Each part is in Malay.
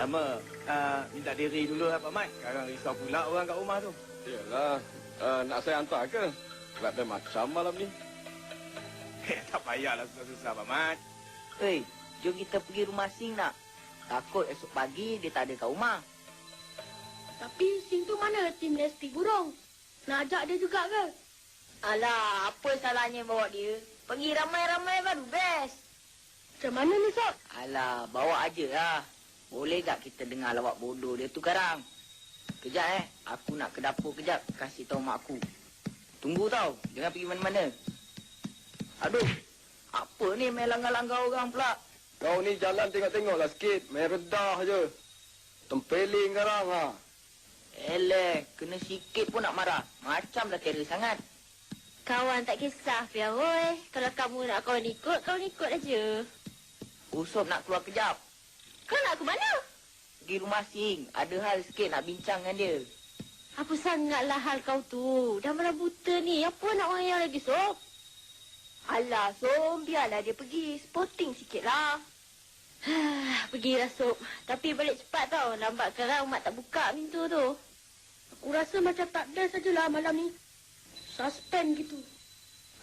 Lama. Minta diri dulu lah Pak Mat. Sekarang risau pula orang kat rumah tu. Yalah. Nak saya hantar ke? Sebab dia macam malam ni. Tak payahlah susah-susah Pak Mat. Hei, jom kita pergi rumah Sing nak. Takut esok pagi dia tak ada kat rumah. Tapi Sing tu mana tim Lesti Burung? Nak ajak dia juga ke? Alah, apa salahnya bawa dia? Pergi ramai-ramai baru best. Macam mana ni, Sok? Alah, bawa aje lah. Boleh tak kita dengar lawak bodoh dia tu sekarang? Kejap aku nak ke dapur kejap. Kasih tahu mak aku. Tunggu tau, jangan pergi mana-mana. Aduh, apa ni main langgar-langgar orang pula? Kau ni jalan tengok-tengoklah sikit. Main redah je. Tempeling sekarang ha. Eleh, kena sikit pun nak marah. Macamlah terror sangat. Kawan tak kisah, Fia, oi. Kalau kamu nak kawan ikut aja. Usop nak keluar kejap. Kau nak ke mana? Pergi rumah Sing. Ada hal sikit nak bincang dengan dia. Apa sangatlah hal kau tu? Dah malam buta ni. Apa nak orang yang lagi, Sob? Alah, Sob. Biarlah dia pergi. Sporting sikit lah. Pergilah, Sob. Tapi balik cepat tau. Lambat sekarang Mak tak buka pintu tu. Aku rasa macam tak best sajalah malam ni. Suspend gitu.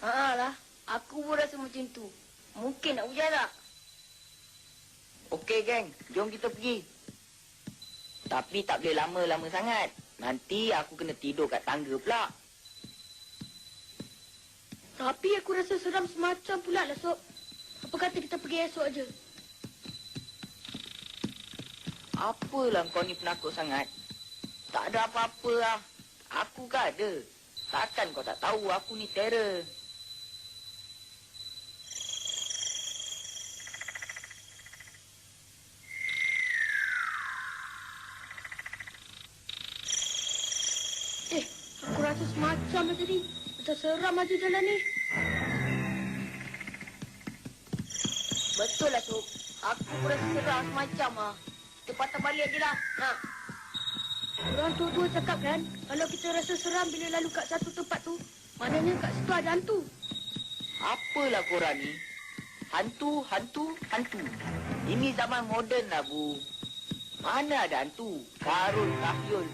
Lah. Aku pun rasa macam tu. Mungkin nak hujan tak? Okey, geng. Jom kita pergi. Tapi tak boleh lama-lama sangat. Nanti aku kena tidur kat tangga pula. Tapi aku rasa seram semacam pula lah, Sob. Apa kata kita pergi esok aja? Apalah kau ni penakut sangat. Tak ada apa-apa lah. Aku kan ada. Takkan kau tak tahu aku ni terror. Aku rasa semacam lah tadi. Macam seram aja jalan ni. Betul lah, Sob. Aku pun rasa seram semacam lah. Kita patah balik je lah. Nak. Orang tua-tua cakap kan, kalau kita rasa seram bila lalu kat satu tempat tu, maknanya kat situ ada hantu. Apalah korang ni? Hantu, hantu, hantu. Ini zaman moden lah, Bu. Mana ada hantu? Karun, tahyul.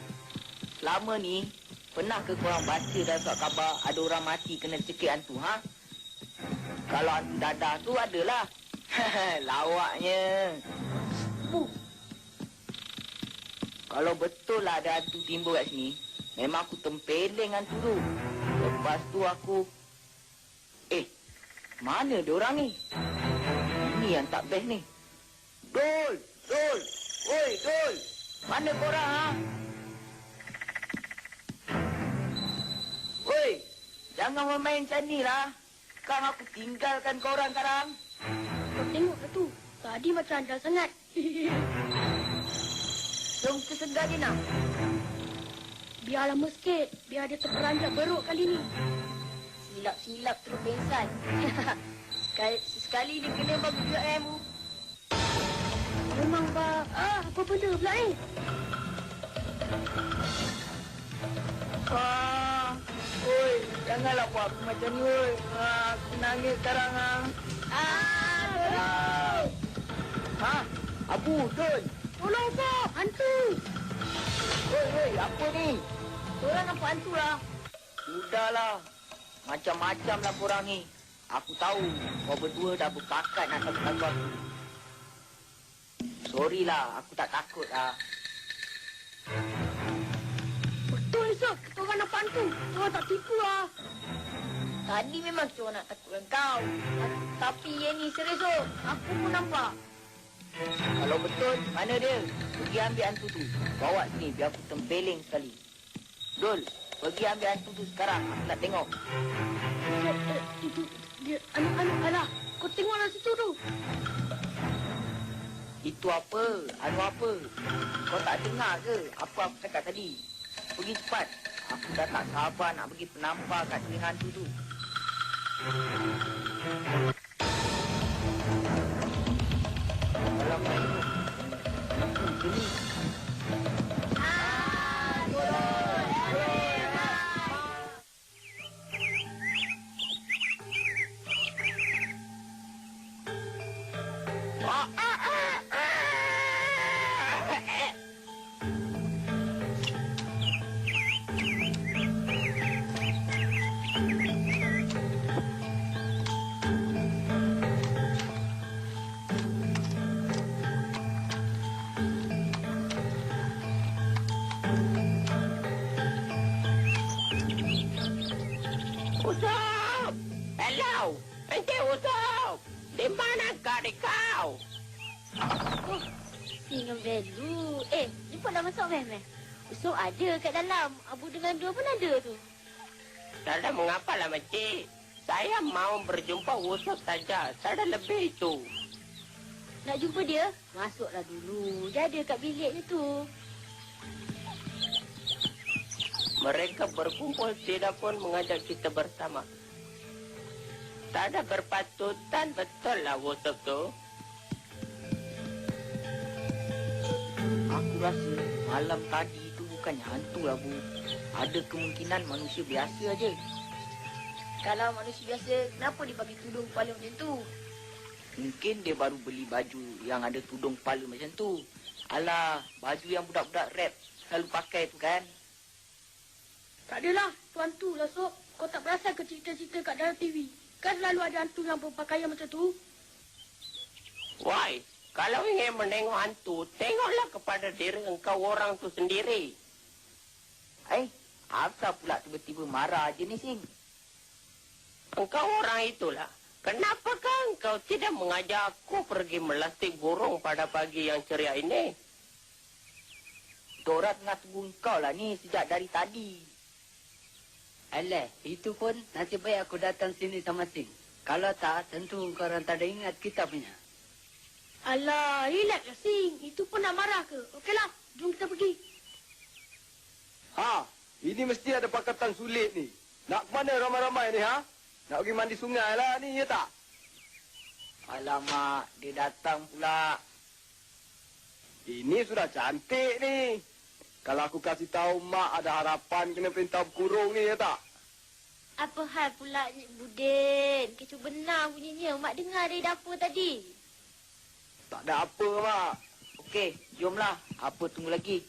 Selama ni, pernah ke korang baca dalam surat khabar ada orang mati kena cekik hantu, ha? Kalau hantu dadah tu adalah. Lawaknya. Bu, Kalau betul lah ada hantu timbul kat sini, memang aku tempeleng hantu tu. Lepas tu aku... mana dia orang ni? Ini yang tak best ni. Dul! Dul! Oi, Dul! Mana korang, ha? Oi! Jangan bermain macam ni lah. Kan aku tinggalkan korang sekarang. kau tengok ke tu? Tadi macam andal sangat. Jom kita segar dia nak. Biar lama sikit. Biar dia terperanjat beruk kali ni. Silap-silap terus pengsan. Sekali dia kena bagus juga Bu. Memang apa benda pula ni? Oi, janganlah buat aku macam ni, oi. Aku nangis sekarang, Abu, Dul. Tolong, Sob! Hantu! Oi, apa ni? Korang nampak hantu lah. Sudahlah. Macam-macam lah korang ni. Aku tahu kau berdua dah berpakat nak takut-takut aku. Sorry lah, aku tak takut lah. Betul, Sob! Kita orang nampak hantu. Kita orang tak tipu lah. Tadi memang kita orang nak takutkan kau. Tapi yang ni serius, Sob. Aku pun nampak. Kalau betul, mana dia? Pergi ambil hantu tu. Bawa sini biar aku tempeleng sekali. Dul, pergi ambil hantu tu sekarang. Aku nak tengok. Itu dia alah. Kau tengoklah situ tu. Itu apa? Anu apa? Kau tak dengar ke apa aku cakap tadi? Pergi cepat. Aku dah tak sabar nak pergi penampar kat sini hantu tu. Kalau kau tengok. Sini. Hello, Encik Usop. Di manakah kau? Oh, dengan Velu. Jemput dah masuk, Meh. Usop ada kat dalam. Abu dengan dua pun ada tu. Tak ada mengapalah, Encik. Saya mau berjumpa Usop saja. Tak ada lebih itu. Nak jumpa dia? Masuklah dulu. Dia ada kat biliknya tu. Mereka berkumpul tidak pun mengajak kita bersama. Tak ada berpatutan, betul lah Usop tu. Aku rasa malam tadi itu bukannya hantu lah, Bu. Ada kemungkinan manusia biasa aja. Kalau manusia biasa, kenapa dia pakai tudung kepala macam tu? Mungkin dia baru beli baju yang ada tudung kepala macam tu. Alah, baju yang budak-budak rap selalu pakai tu kan. Tak adalah, tu hantu lah, Sob. Kau tak perasan ke cerita-cerita kat dalam TV? Kan selalu ada hantu yang berpakaian macam tu. Why? Kalau ingin menengok hantu, tengoklah kepada diri engkau orang tu sendiri. Apa pula tiba-tiba marah aja ni, Sing? Engkau orang itulah. Kenapakah engkau tidak mengajak aku pergi melastik burung pada pagi yang ceria ini? Dora tengah tunggu engkau lah ni sejak dari tadi. Alah, itu pun nasib baik aku datang sini sama Sing. Kalau tak, tentu korang tak ada ingat kita punya. Alah, relaxlah, Sing. Itu pun nak marah ke? Okeylah, jom kita pergi. Ha, ini mesti ada pakatan sulit ni. Nak ke mana ramai-ramai ni, ha? Nak pergi mandi sungai lah ni, ya tak? Alamak, dia datang pula. Ini sudah cantik ni. Kalau aku kasih tahu mak ada harapan kena perintah berkurung ni, ya tak? Apa hal pula, Cik Budin? Kecoh benar bunyinya. Mak dengar dari dapur tadi. Tak ada apa, mak. Okey, jomlah. Apa tunggu lagi?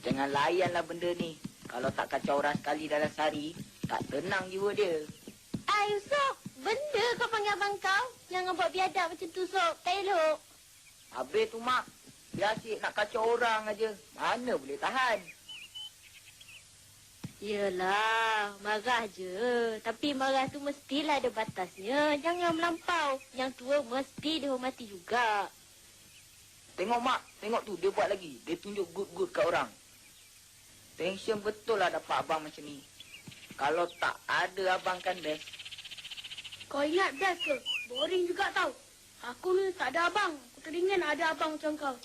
Jangan layanlah benda ni. Kalau tak kacau orang sekali dalam sehari, tak tenang jiwa dia. Usop, benda kau panggil abang kau? Jangan buat biadab macam tu, Sob. Tak elok. Habis tu, Mak. Dia asyik nak kacau orang aja. Mana boleh tahan? Yelah, marah je. Tapi marah tu mestilah ada batasnya. Jangan melampau. Yang tua mesti dihormati juga. Tengok, Mak. Tengok tu, dia buat lagi. Dia tunjuk good-good kat orang. Tension betul lah dapat abang macam ni. Kalau tak ada abang kan best. Kau ingat best ke? Boring juga tau. Aku ni tak ada abang. Aku teringin ada abang macam kau.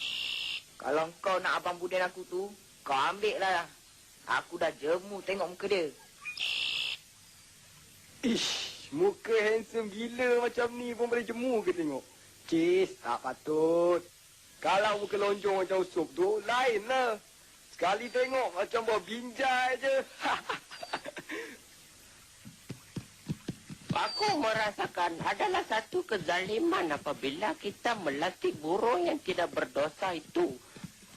Kalau kau nak abang Budin aku tu, kau ambil lah. Aku dah jemu tengok muka dia. Ish, muka handsome gila macam ni pun boleh jemu ke tengok? Cis, tak patut. Kalau muka lonjong macam Usop tu, lain lah. Sekali tengok macam bawa binjai je. Aku merasakan adalah satu kezaliman apabila kita melatih burung yang tidak berdosa itu.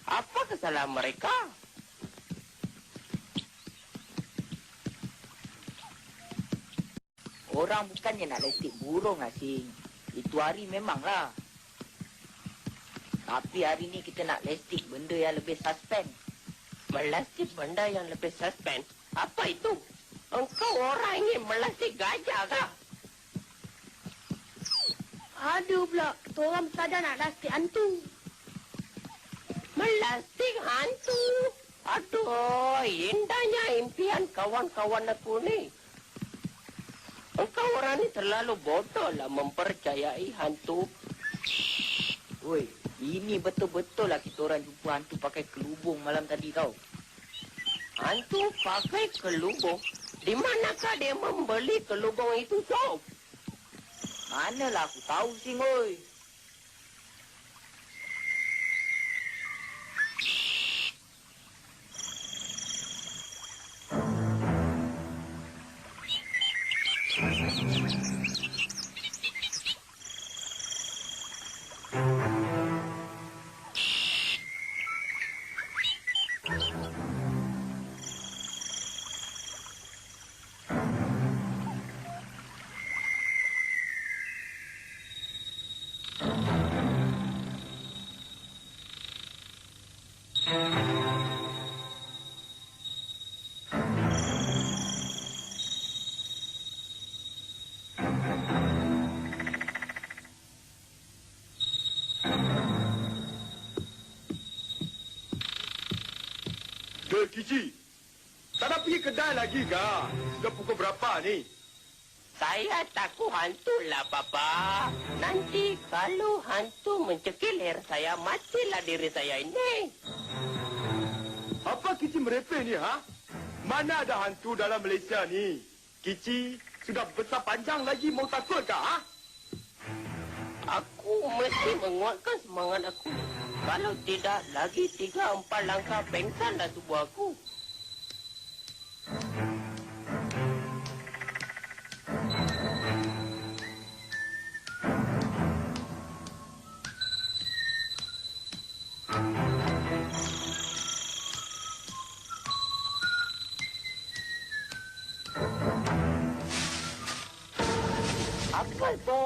Apa kesalahan mereka? Orang bukannya nak latih burung, Asing. Itu hari memanglah. Tapi hari ni kita nak latih benda yang lebih suspens. Melastik benda yang lebih suspens? Apa itu? Engkau orang ini melastik gajah kah? Aduh pula, kita orang sadar nak lastik hantu. Melastik hantu? Aduh, indahnya impian kawan-kawan aku ni. Engkau orang ni terlalu bodoh lah mempercayai hantu. Woi, ini betul-betul lah kita orang jumpa hantu pakai kelubung malam tadi tau. Hantu pakai kelubung? Di manakah dia membeli kelubung itu, Sob? Manalah aku tahu, Sing, oi. Kici. Tak nak pergi kedai lagi kah? Sudah pukul berapa ni? Saya takut hantu lah, Papa. Nanti kalau hantu mencekik leher saya, matilah diri saya ini. Apa Kici merepek ni, ha? Mana ada hantu dalam Malaysia ni? Kici sudah besar panjang lagi, mau takut kah, ha? Aku mesti menguatkan semangat aku. Kalau tidak, lagi 3-4 langkah pengsanlah tubuh aku. Apa itu?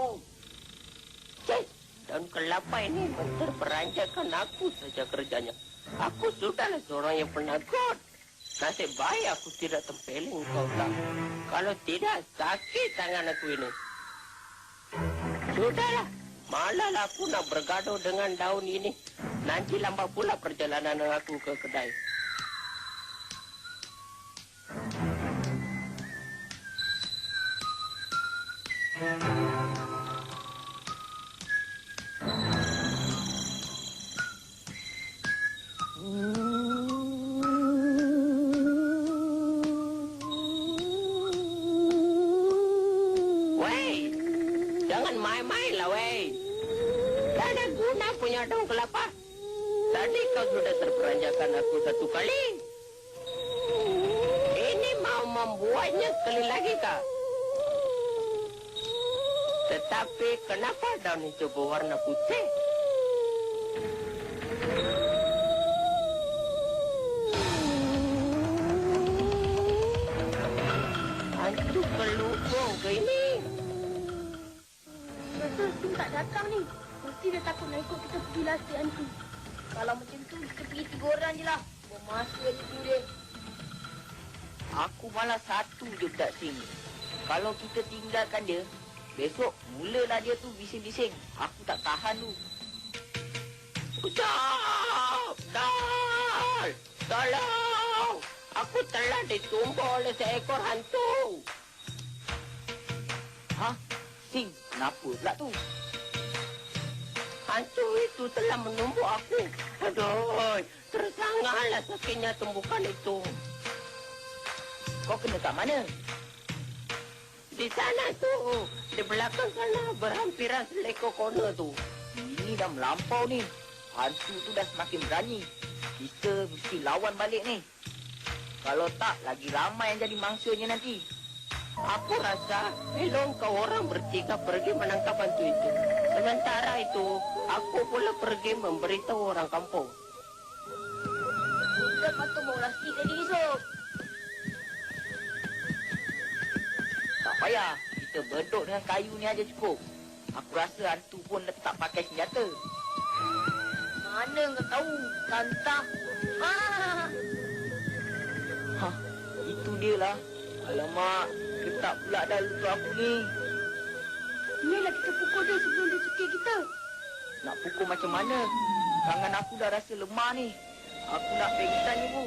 Cik, daun kelapa ini memperberanjakan aku saja kerjanya. Aku sudahlah seorang yang penakut. Nasib baik aku tidak tempeling kau tak. Kalau tidak, sakit tangan aku ini. Sudahlah, malah aku nak bergaduh dengan daun ini. Nanti lambat pula perjalanan aku ke kedai. Wei, jangan main-main lah, wei. Tak ada guna punya daun kelapa. Tadi kau sudah terperanjakan aku satu kali. Ini mau membuatnya sekali lagi kah? Tetapi kenapa daun itu berwarna putih? Hantu kelubung ke ini? Rasa Sim tak datang ni. Mesti dia takut nak ikut kita pergi lasik hantu. Kalau macam tu, kita pergi 3 orang je lah. Buat masa je tu dia. Aku malah satu je tak Sing. Kalau kita tinggalkan dia, besok mulalah dia tu bising-bising. Aku tak tahan tu. Stop! Stop! Tolong! Aku telah ditumbuk oleh seekor hantu. Hah? Sing, kenapa pula tu? Hantu itu telah menumbuk aku. Aduh, tersangatlah sakitnya tumbukan itu. Kau kena kat mana? Di sana tu, di belakang sana berhampiran selekor corner tu. Ini dah melampau ni. Hantu tu dah semakin berani. Kita mesti lawan balik ni. Kalau tak, lagi ramai yang jadi mangsanya nanti. Aku rasa elok kau orang bertiga pergi menangkap hantu itu. Sementara itu, aku pula pergi memberitahu orang kampung. Kita patut bawa lasik tadi ni, Sob. Tak payah. Kita bedok dengan kayu ni aja cukup. Aku rasa hantu pun dah tak pakai senjata. Mana kau tahu? Tantah. Ah! Hah, itu dia lah. Alamak, ketak pula dah lutut aku ni. Inilah kita pukul dia sebelum dia cekik kita. Nak pukul macam mana? Tangan aku dah rasa lemah ni. Aku nak pengsan ni, Bu.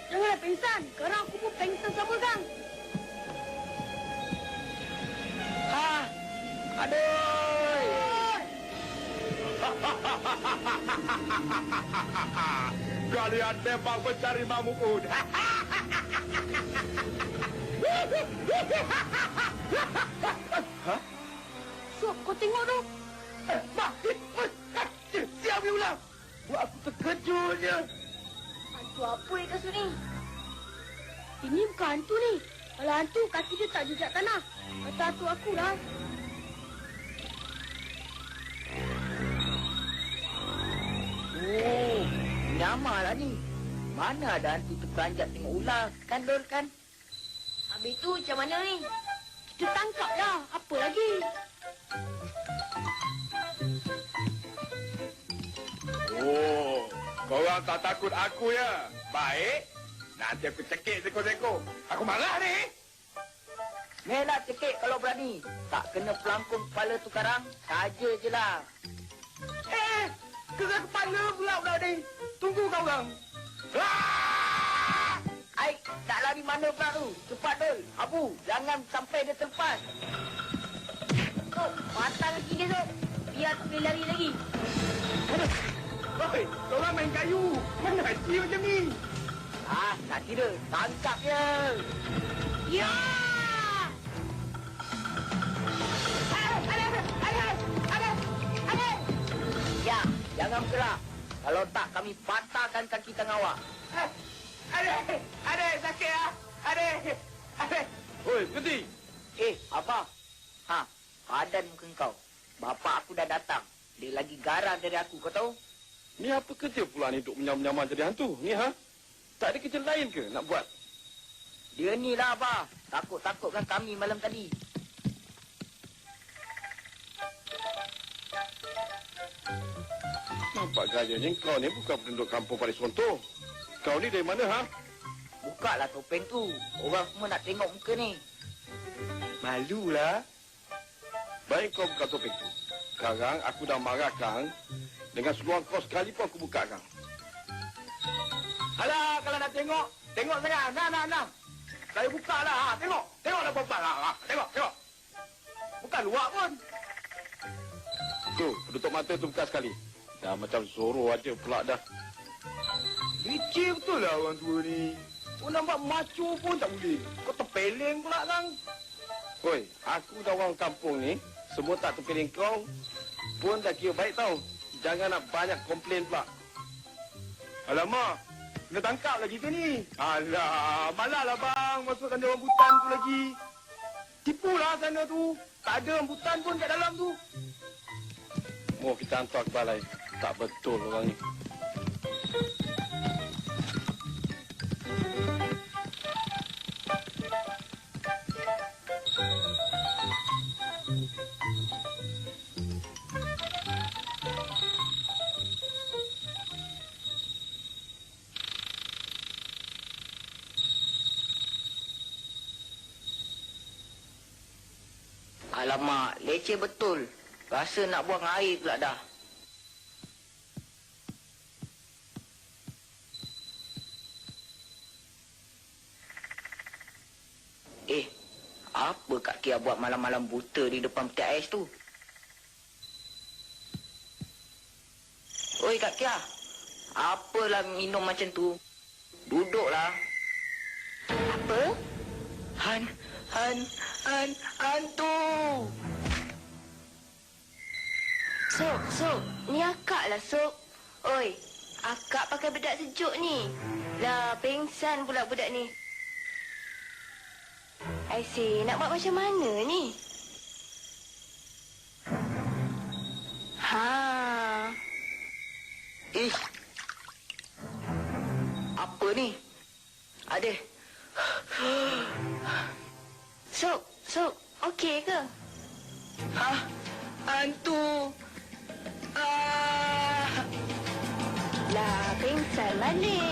Janganlah pengsan. Sekarang aku pun pengsan sama, Gang. Ha! Aduh! Kalian memang mencari mamuun. Sob, kau tengok tu. Siap ni ulang. Buat aku terkejut je. Hantu apa yang kasut ni? Ini bukan hantu ni. Kalau hantu, kaki dia tak jejak tanah. Kata hantu aku lah. Oh, nyamar lah ni. Mana ada hantu terperanjat tengok ular? Kan, Dol, kan? Habis tu macam mana ni? Kita tangkap dah. Apa lagi? Oh, korang tak takut aku ya? Baik. Nanti aku cekik seko-seko. Aku marah ni. Melah cekik kalau berani. Tak kena pelangkung kepala tu karang. Saja je lah. Gerak kepala pula budak ni. Tunggu kau orang. Ah! pergi mana pula tu? Cepat, Dul. Abu, jangan sampai dia terlepas. Sob, patah kaki dia, Sob. Biar tak boleh lari lagi. Oi, korang main kayu. Mana hati macam ni? Ah, tak kira. Tangkap dia. Ya! Ya, jangan bergerak. Kalau tak, kami patahkan kaki tangan awak. Adik, sakit ah. Adik. Oi, berhenti. Apa? Padan muka kau. Bapak aku dah datang. Dia lagi garang dari aku, kau tahu? Ni apa kerja pula ni duk menyam-menyamah jadi hantu? Ni Tak ada kerja lain ke nak buat? Dia ni lah, Abah. Takut-takutkan kami malam tadi. Nampak gayanya kau ni bukan penduduk kampung Paris Rontoh. Kau ni dari mana, Bukalah topeng tu. Orang semua nak tengok muka ni. Malulah. Baik kau buka topeng tu. Sekarang aku dah marah kang. Dengan seluar kau sekali pun aku buka kang. Alah, kalau nak tengok sangat. Nah. Saya buka lah. Tengoklah perempuan. Tengok. Bukan luar pun. Tu, penutup mata tu buka sekali. Dah macam Zorro aja pula dah. Licik betul lah orang tua ni. Kau nampak macho pun tak boleh. Kau terpeleng pula, Kang. Oi, aku dah orang kampung ni. Semua tak terpilih kau. Pun dah kira baik tau. Jangan nak banyak komplain pula. Alamak, kena tangkap lagi ke ni? Alah, malah lah bang. Masukkan dia rambutan tu lagi. Tipulah sana tu. Tak ada rambutan pun kat dalam tu. Mau kita hantar ke balai. Tak betul orang ni. Alamak, leceh betul. Rasa nak buang air pula dah. Apa Kak Kia buat malam-malam buta di depan peti ais tu? Oi Kak Kia, apalah minum macam tu? Duduklah. Apa? Hantu. Sok. Ni akak lah, Sok. Oi, akak pakai bedak sejuk ni. Lah, pengsan pula budak ni. I see, nak buat macam mana ni? Apa ni? Ada. Sok, okey ke? Hantu. Lah, pengsan balik.